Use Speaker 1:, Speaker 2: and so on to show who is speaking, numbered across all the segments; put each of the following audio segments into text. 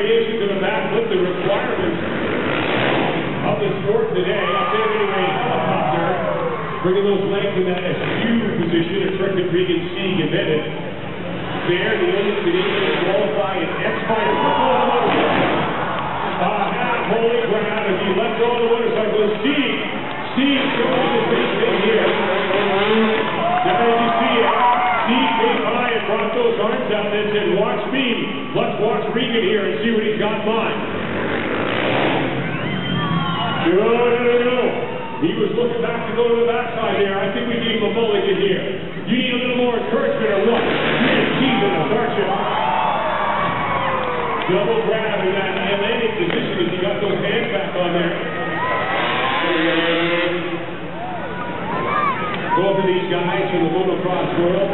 Speaker 1: variations of the backflip, the requirements of the sport today. Up there anyway, helicopter, bringing those legs in that askew position, a trick that Regan Sieg invented. There, the only Canadian to qualify in X-Fighter. Holy ground as he let go of the motorcycle. Sieg showing the big thing here. Now as you see it, Sieg came by and brought those arms out and said, watch me. Let's watch Regan here and see what he's got in mind. No. He was looking back to go to the backside there. I think we need him a mulligan here. You need a little more encouragement or what? You're teasing us, aren't you? Double grab in that Atlantic position as he got those hands back on there. Both of these guys from the motocross world.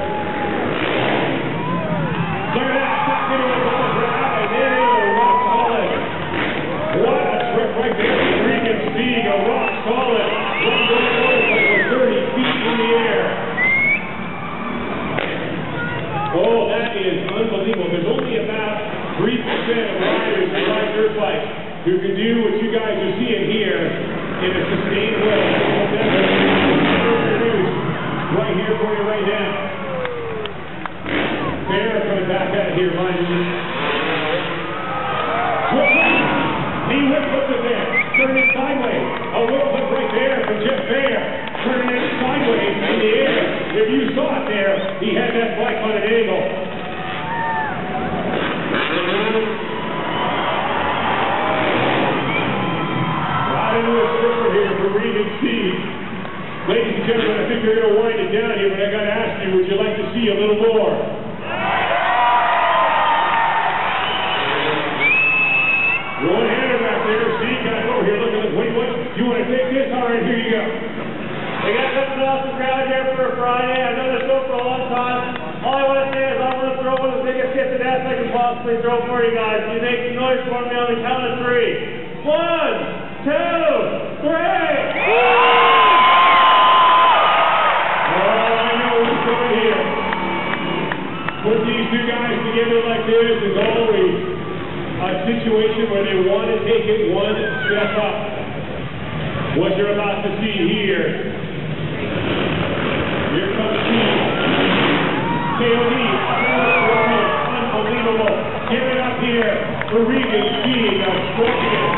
Speaker 1: Look at that, stuck into a double grab, and there is a rock solid. What a trick right there from Regan Sieg, a rock solid. Let's go motorcycle 30 feet in the air. Oh, that is unbelievable. There's only about 3% of riders who ride dirt bikes who can do what you guys are seeing here in a sustained way. Right here for you right now. Fair coming back out of here, mind you. He whip it there, turning it sideways. A whip flip right there from Jeff Fair, turning it sideways in the air. If you saw it there, he had that bike on an angle. Right into a stripper here for Regan Sieg. Ladies and gentlemen, I think they're going to wind it down here, but I got to ask you, would you like to see a little more? One-hander back there. Sieg got it over here. Look at this. What? You want to take this? All right, here you go.
Speaker 2: We got something awesome crowd here for a Friday. I've done this show for a long time. All I want to say is I'm going to throw one of the biggest hits of death I can possibly throw for you guys. You make some noise for me on the count of 3. 1, 2, 3.
Speaker 1: Put these two guys together like this is always a situation where they want to take it one step up. What you're about to see here. Here comes Sieg. KOD, unbelievable. Give it up here for Regan Sieg.